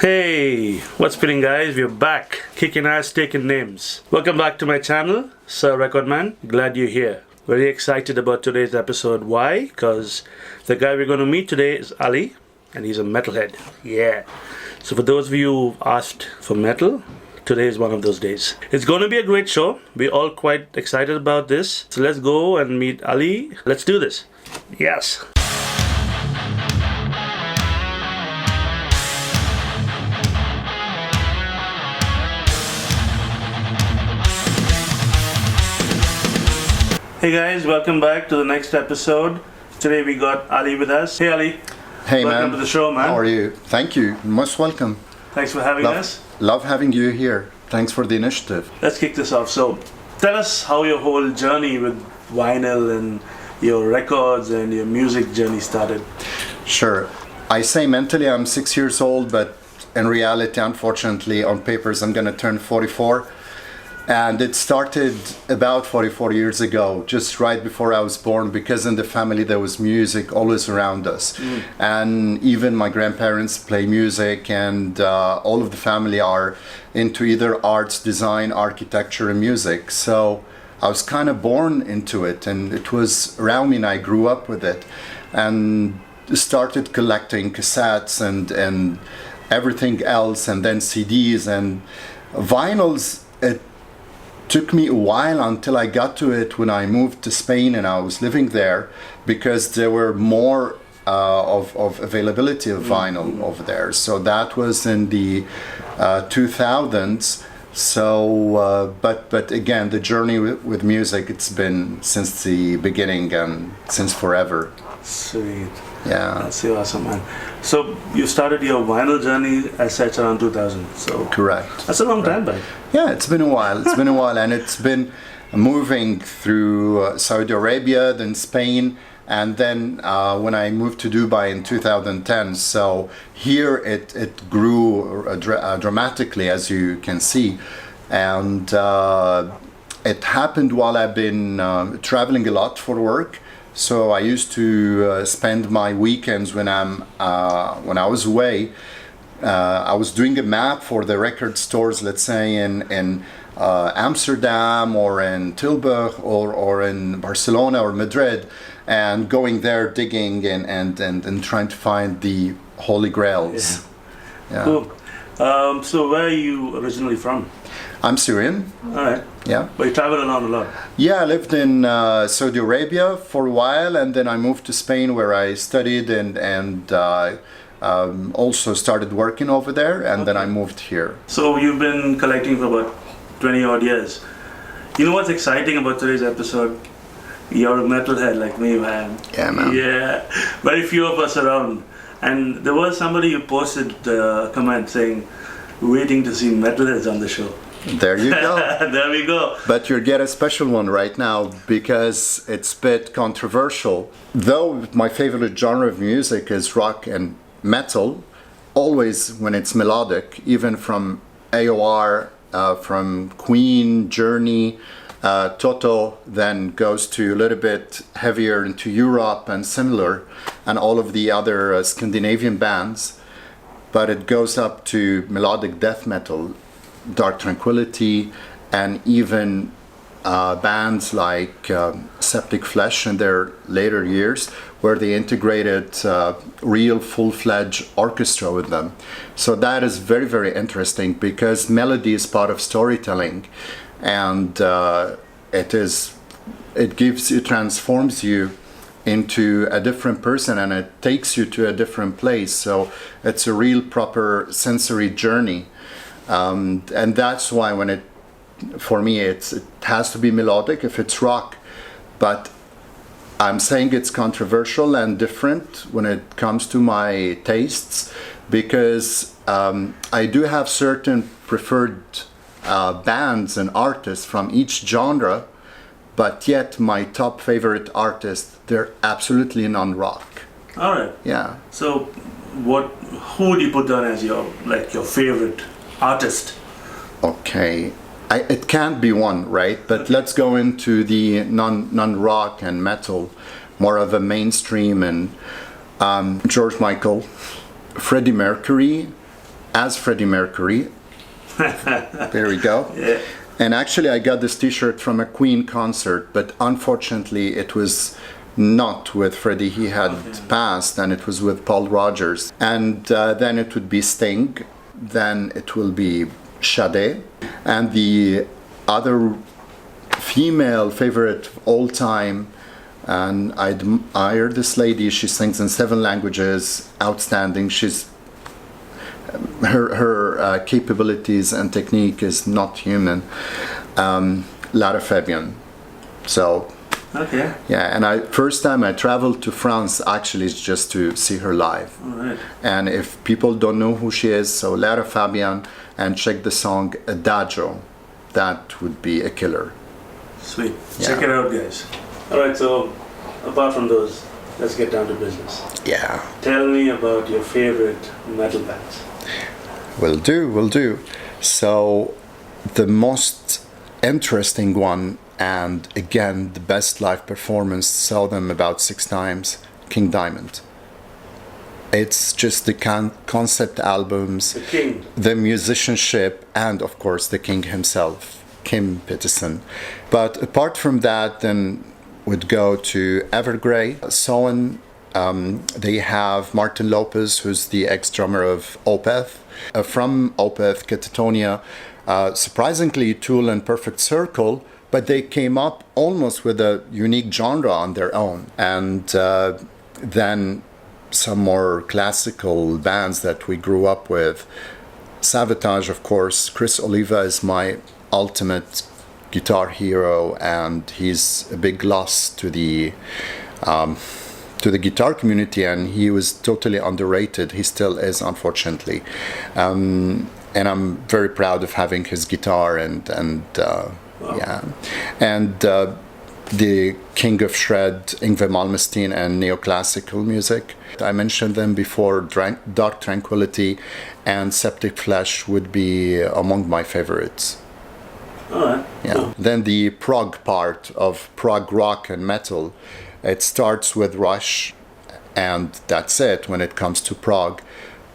Hey, what's spinning guys? We're back, kicking ass, taking names. Welcome back to my channel, Sir Recordman. Glad you're here. Very excited about today's episode. Why? Because the guy we're going to meet today is Ali, and he's a metalhead. Yeah. So for those of you who've asked for metal, today is one of those days. It's going to be a great show. We're all quite excited about this. So let's go and meet Ali. Let's do this. Yes. Hey guys, welcome back to the next episode. Today we got Ali with us. Hey Ali. Hey welcome man. to the show, man. How are you? Thank you. Most welcome. Thanks for having us. Love having you here. Thanks for the initiative. Let's kick this off. So, tell us how your whole journey with vinyl and your records and your music journey started. Sure. I say mentally I'm 6 years old, but in reality, unfortunately, on papers, I'm going to turn 44. And it started about 44 years ago, just right before I was born, because in the family there was music always around us. And even my grandparents play music, and all of the family are into either arts, design, architecture, and music. So I was kind of born into it, and it was around me, and I grew up with it. And started collecting cassettes and everything else, and then CDs and vinyls. It took me a while until I got to it when I moved to Spain and I was living there, because there were more of availability of vinyl over there. So that was in the 2000s. So, but again, the journey with music, it's been since the beginning and since forever. Sweet. Yeah. That's so awesome, man. So you started your vinyl journey as such around 2000. So Correct. that's a long time back. Yeah, it's been a while. It's been a while, and it's been moving through Saudi Arabia, then Spain, and then when I moved to Dubai in 2010. So here it grew dramatically, as you can see, and it happened while I've been traveling a lot for work. So I used to spend my weekends when I was away. I was doing a map for the record stores, let's say in Amsterdam or in Tilburg or in Barcelona or Madrid, and going there digging and trying to find the holy grails. Yeah. Cool. So where are you originally from? I'm Syrian. All right. Yeah. But you travel around a lot. Yeah, I lived in Saudi Arabia for a while, and then I moved to Spain where I studied and also started working over there, and then I moved here. So you've been collecting for about 20 odd years. You know what's exciting about today's episode? You're a metalhead like me, man. Yeah, man. Yeah. Very few of us around. And there was somebody who posted a comment saying, waiting to see metalheads on the show. There you go. There we go. But you'll get a special one right now because it's a bit controversial. Though my favorite genre of music is rock and metal, always when it's melodic, even from AOR, from Queen, Journey, Toto, then goes to a little bit heavier into Europe and similar, and all of the other Scandinavian bands. But it goes up to melodic death metal, Dark Tranquillity, and even bands like Septic Flesh in their later years, where they integrated real full-fledged orchestra with them. So that is very, very interesting, because melody is part of storytelling, and it transforms you into a different person, and it takes you to a different place. So it's a real proper sensory journey. And that's why for me it has to be melodic if it's rock, but I'm saying it's controversial and different when it comes to my tastes, because I do have certain preferred bands and artists from each genre, but yet my top favorite artists, they're absolutely non-rock. All right. Yeah. So who would you put down as your favorite artist? Okay, it can't be one, right? But let's go into the non-rock and metal, more of a mainstream, and George Michael, Freddie Mercury, as Freddie Mercury. There we go. Yeah. And actually, I got this T-shirt from a Queen concert, but unfortunately, it was not with Freddie. He had passed, and it was with Paul Rogers. And then it would be Sting. Then it will be Sade. And the other female favorite of all time, and I admire this lady. She sings in 7 languages. Outstanding. She's her capabilities and technique is not human. Lara Fabian. So Okay. yeah, and first time I traveled to France actually is just to see her live. All right. And if people don't know who she is, so Lara Fabian, and check the song Adagio, that would be a killer. Sweet. Yeah. Check it out, guys. All right. So, apart from those, let's get down to business. Yeah. Tell me about your favorite metal bands. Will do. So the most interesting one, and again the best live performance, saw them about 6 times, King Diamond. It's just the concept albums, The King. the musicianship, and of course the king himself, Kim Peterson. But apart from that, then would go to Evergrey, Soen. They have Martin Lopez, who's the ex-drummer of Opeth. From Opeth, Catatonia, surprisingly Tool and Perfect Circle, but they came up almost with a unique genre on their own. And then some more classical bands that we grew up with. Savatage, of course. Chris Oliva is my ultimate guitar hero, and he's a big loss to the guitar community, and he was totally underrated. He still is, unfortunately. And I'm very proud of having his guitar and Wow. yeah. And the king of shred, Yngwie Malmsteen, and neoclassical music. I mentioned them before. Dark Tranquility and Septic Flesh would be among my favorites. All right. Yeah. Cool. Then the prog part of prog rock and metal, it starts with Rush, and that's it when it comes to prog.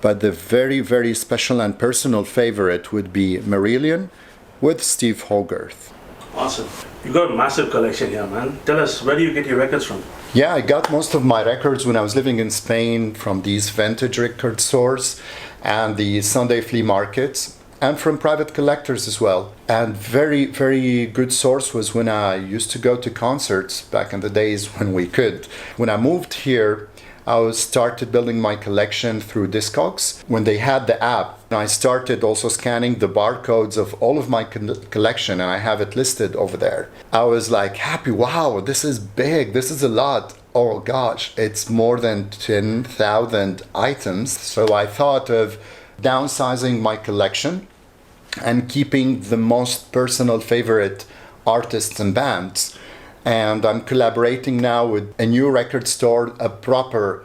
But the very, very special and personal favorite would be Marillion with Steve Hogarth. Awesome. You got a massive collection here, man. Tell us, where do you get your records from? Yeah, I got most of my records when I was living in Spain from these vintage record stores and the Sunday flea markets, and from private collectors as well. And very, very good source was when I used to go to concerts back in the days when we could. When I moved here, I started building my collection through Discogs. When they had the app, I started also scanning the barcodes of all of my collection, and I have it listed over there. I was like happy, wow, this is big, this is a lot. Oh gosh, it's more than 10,000 items. So I thought of downsizing my collection and keeping the most personal favorite artists and bands. And I'm collaborating now with a new record store, a proper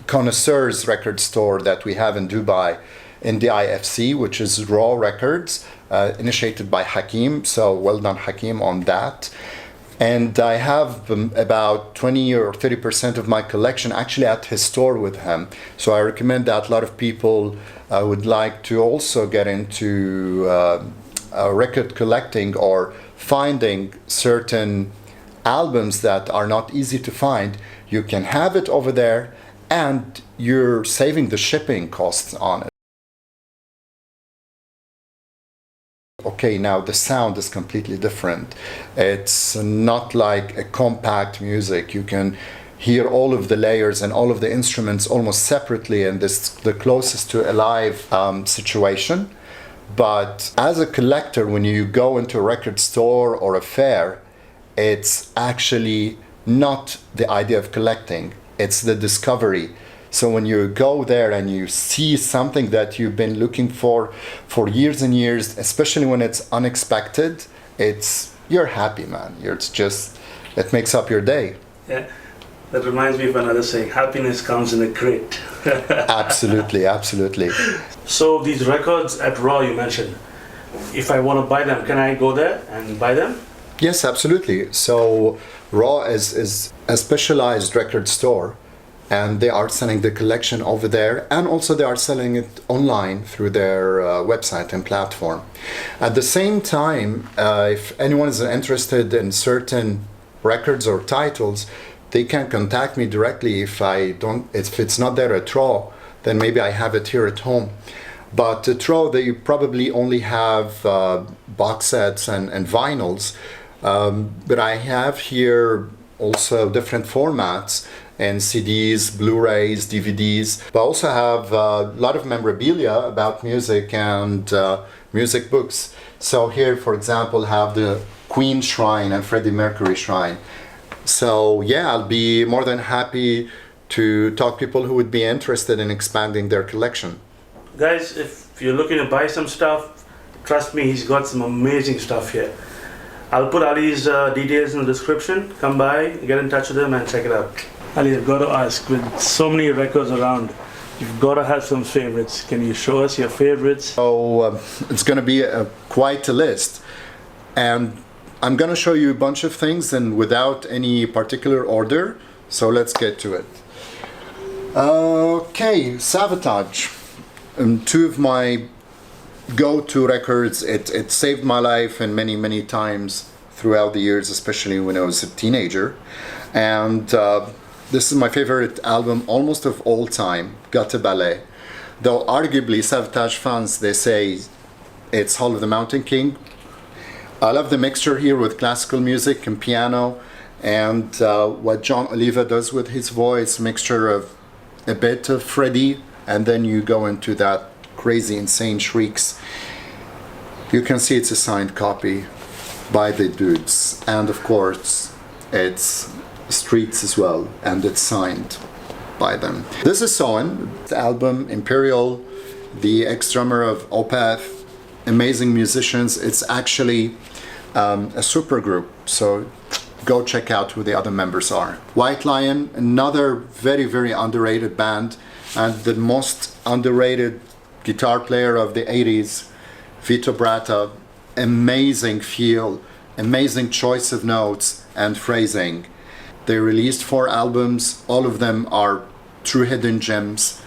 connoisseurs record store that we have in Dubai, in the IFC, which is Raw Records, initiated by Hakim. So well done, Hakim, on that. And I have about 20 or 30% of my collection actually at his store with him. So I recommend that a lot of people would like to also get into record collecting or finding certain albums that are not easy to find. You can have it over there, and you're saving the shipping costs on it. Okay, now the sound is completely different. It's not like a compact music. You can hear all of the layers and all of the instruments almost separately, and this the closest to a live situation. But as a collector, when you go into a record store or a fair, it's actually not the idea of collecting, it's the discovery. So when you go there and you see something that you've been looking for years and years, especially when it's unexpected, you're happy, man. It makes up your day. Yeah. That reminds me of another saying, happiness comes in a crate. Absolutely, absolutely. So these records at Raw you mentioned, if I want to buy them, can I go there and buy them? Yes, absolutely. So Raw is a specialized record store and they are selling the collection over there, and also they are selling it online through their website and platform. At the same time, if anyone is interested in certain records or titles, they can contact me directly. If it's not there at Tro, then maybe I have it here at home. But at Tro, they probably only have box sets and vinyls. But I have here also different formats and CDs, Blu-rays, DVDs. But I also have a lot of memorabilia about music and music books. So here, for example, have the Queen Shrine and Freddie Mercury Shrine. So yeah, I'll be more than happy to talk to people who would be interested in expanding their collection. Guys, if you're looking to buy some stuff, trust me, he's got some amazing stuff here. I'll put Ali's details in the description. Come by, get in touch with him and check it out. Ali, I've got to ask, with so many records around, you've got to have some favorites. Can you show us your favorites? So it's going to be quite a list. And I'm going to show you a bunch of things and without any particular order. So let's get to it. Okay, Sabotage. Two of my go-to records. It saved my life and many times throughout the years, especially when I was a teenager. And this is my favorite album almost of all time, Gata Ballet. Though arguably Sabotage fans, they say it's Hall of the Mountain King. I love the mixture here with classical music and piano, and what John Oliva does with his voice, mixture of a bit of Freddie, and then you go into that crazy, insane shrieks. You can see it's a signed copy by the dudes, and of course it's Streets as well, and it's signed by them. This is Soen, the album Imperial, the ex-drummer of Opeth, amazing musicians. It's actually a super group, so go check out who the other members are. White Lion, another very underrated band, and the most underrated guitar player of the 80s, Vito Bratta. Amazing feel, amazing choice of notes and phrasing. They released 4 albums, all of them are true hidden gems,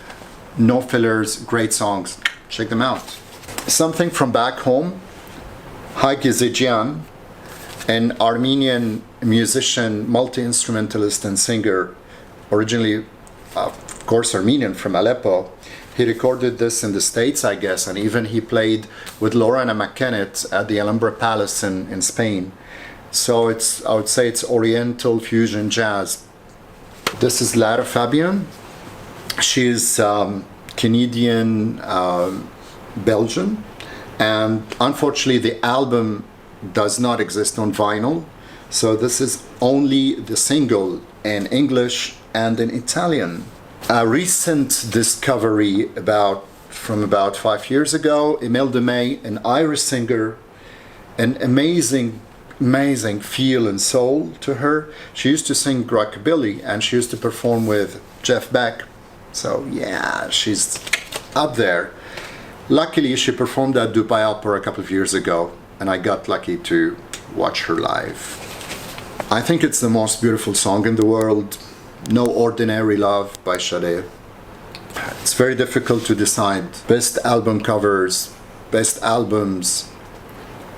no fillers, great songs. Check them out. Something from back home, Haig Ezejian, an Armenian musician, multi-instrumentalist and singer, originally of course Armenian, from Aleppo. He recorded this in the States, I guess, and even he played with Lorena McKennett at the Alhambra Palace in Spain. So I would say it's Oriental fusion jazz. This is Lara Fabian. She's Canadian, Belgian, and unfortunately the album does not exist on vinyl. So this is only the single in English and in Italian. A recent discovery from about 5 years ago, Imelda May, an Irish singer, an amazing feel and soul to her. She used to sing rockabilly and she used to perform with Jeff Beck. So yeah, she's up there. Luckily, she performed at Dubai Opera a couple of years ago, and I got lucky to watch her live. I think it's the most beautiful song in the world, No Ordinary Love by Sade. It's very difficult to decide. Best album covers, best albums.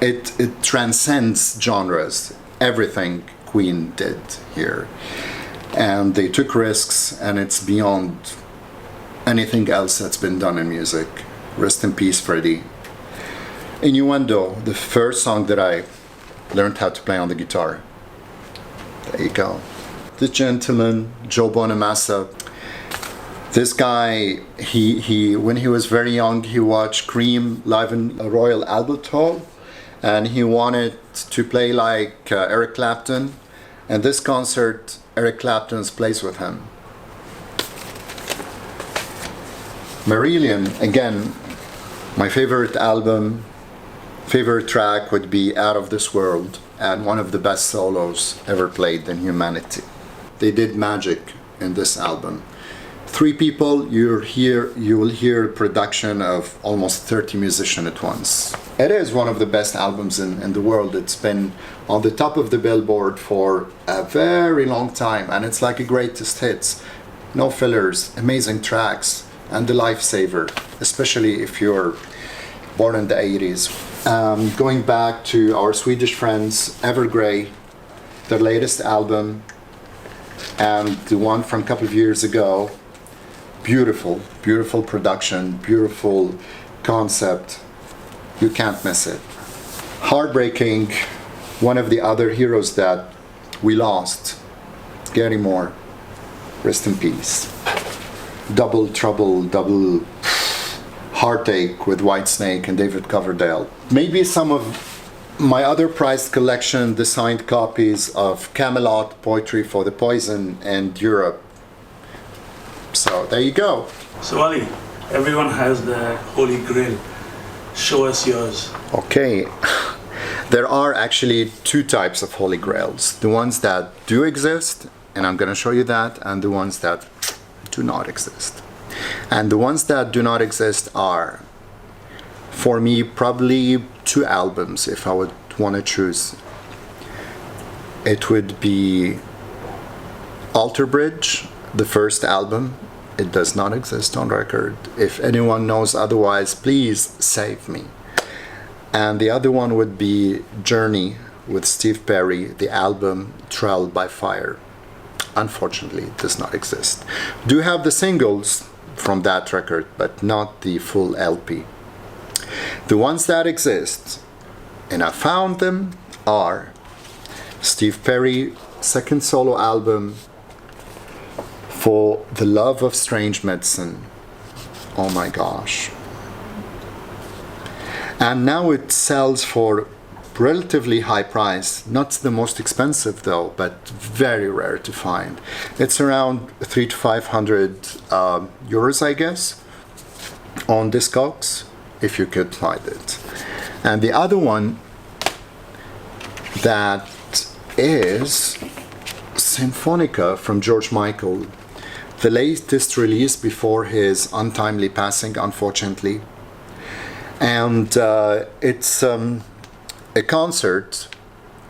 It transcends genres. Everything Queen did here. And they took risks, and it's beyond anything else that's been done in music. Rest in peace, Freddie. Innuendo, the first song that I learned how to play on the guitar. There you go. The Gentleman, Joe Bonamassa. This guy, he when he was very young, he watched Cream live in Royal Albert Hall, and he wanted to play like Eric Clapton. And this concert, Eric Clapton's plays with him. Marillion, again, my favorite album, favorite track would be Out of This World, and one of the best solos ever played in humanity. They did magic in this album. 3 people, you will hear a production of almost 30 musicians at once. It is one of the best albums in the world. It's been on the top of the Billboard for a very long time, and it's like a greatest hits. no fillers, amazing tracks, and the lifesaver, especially if you're born in the 80s. Going back to our Swedish friends, Evergrey, their latest album, and the one from a couple of years ago, beautiful, beautiful production, beautiful concept. You can't miss it. Heartbreaking, one of the other heroes that we lost, Gary Moore, rest in peace. Double trouble, double heartache with Whitesnake and David Coverdale. Maybe some of my other prized collection, the signed copies of Camelot, Poetry for the Poison, and Europe. So there you go. So Ali, everyone has the Holy Grail. Show us yours. Okay. There are actually two types of Holy Grails. The ones that do exist, and I'm going to show you that, and the ones that do not exist. And the ones that do not exist are, for me, probably two albums if I would want to choose. It would be Alter Bridge, the first album. It does not exist on record. If anyone knows otherwise, please save me. And the other one would be Journey with Steve Perry, the album Trial by Fire. Unfortunately, it does not exist. Do have the singles from that record, but not the full LP. The ones that exist, and I found them, are Steve Perry, second solo album, For the Love of Strange Medicine. Oh my gosh. And now it sells for relatively high price, not the most expensive though, but very rare to find. It's around 300 to 500 euros, I guess, on Discogs, if you could find it. And the other one that is Symphonica from George Michael, the latest release before his untimely passing, unfortunately. And it's a concert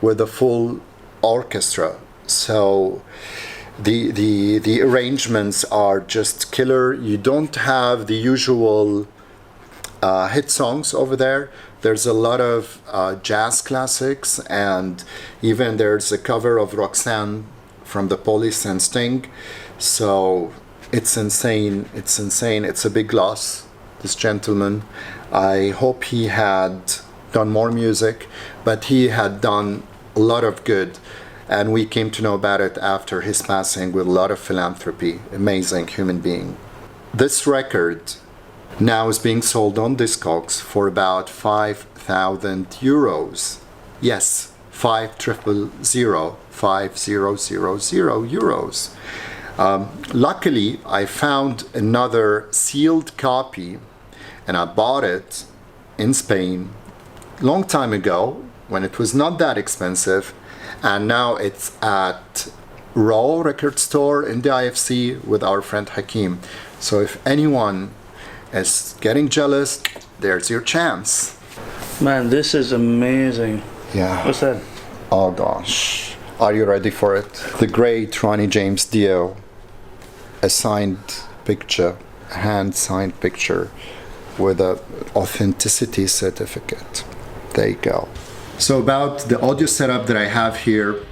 with a full orchestra, so the arrangements are just killer. You don't have the usual hit songs over there. There's a lot of jazz classics, and even there's a cover of Roxanne from The Police and Sting. So it's insane. It's insane. It's a big loss, this gentleman. I hope he had done more music, but he had done a lot of good, and we came to know about it after his passing with a lot of philanthropy. Amazing human being. This record now is being sold on Discogs for about 5,000 euros. Yes, 5000 euros. Luckily, I found another sealed copy, and I bought it in Spain long time ago when it was not that expensive, and now it's at Raw Record Store in the IFC with our friend Hakim. So if anyone is getting jealous, there's your chance. Man, this is amazing. Yeah. What's that? Oh gosh. Are you ready for it? The great Ronnie James Dio. A signed picture, a hand-signed picture with an authenticity certificate. There you go. So about the audio setup that I have here,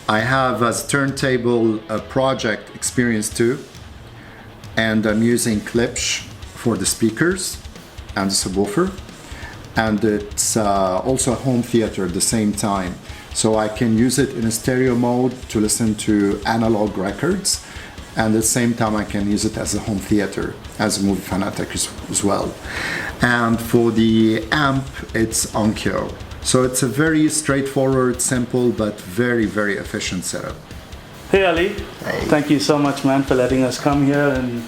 I have as turntable a pro-ject Experience 2, and I'm using Klipsch for the speakers and the subwoofer, and it's also a home theater at the same time. So I can use it in a stereo mode to listen to analog records, and at the same time I can use it as a home theater, as a movie fanatic as well. And for the amp, it's Onkyo. So it's a very straightforward, simple, but very, very efficient setup. Hey Ali, Hey. Thank you so much, man, for letting us come here, and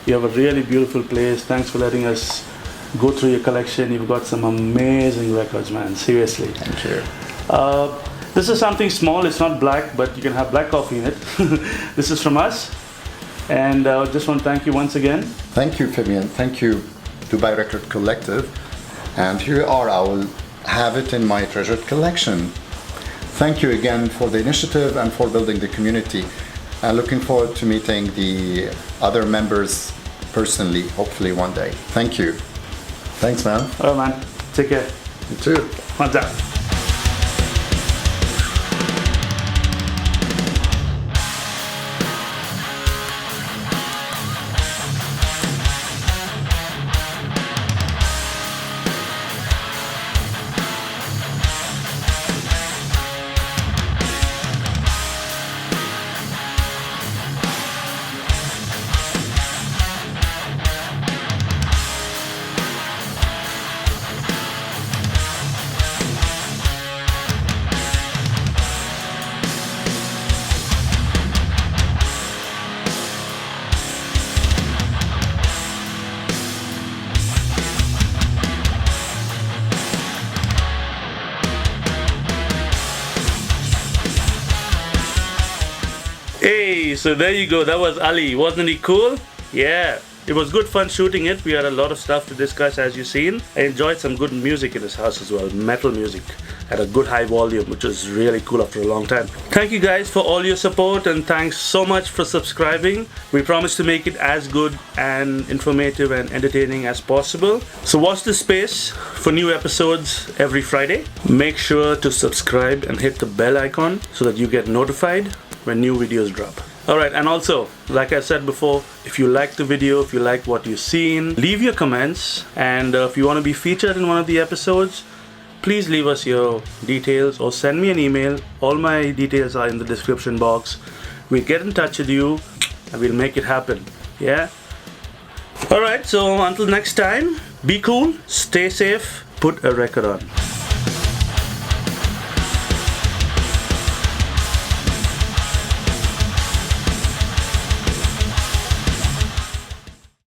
you have a really beautiful place. Thanks for letting us go through your collection. You've got some amazing records, man, seriously. Thank you. This is something small, it's not black, but you can have black coffee in it. This is from us, and I just want to thank you once again. Thank you, Fabian. Thank you, Dubai Record Collective. And here are, I will have it in my treasured collection. Thank you again for the initiative and for building the community. And looking forward to meeting the other members personally, hopefully one day. Thank you. Thanks, man. Oh man, take care. You too. What's up? Hey, so there you go. That was Ali. Wasn't he cool? Yeah. It was good fun shooting it. We had a lot of stuff to discuss, as you've seen. I enjoyed some good music in his house as well. Metal music at a good high volume, which was really cool after a long time. Thank you guys for all your support, and thanks so much for subscribing. We promise to make it as good and informative and entertaining as possible. So watch this space for new episodes every Friday. Make sure to subscribe and hit the bell icon so that you get notified when new videos drop. Alright, and also, like I said before, if you like the video, if you like what you've seen, leave your comments, and if you want to be featured in one of the episodes, please leave us your details or send me an email. All my details are in the description box. We'll get in touch with you and we'll make it happen. Yeah? Alright, so until next time, be cool, stay safe, put a record on.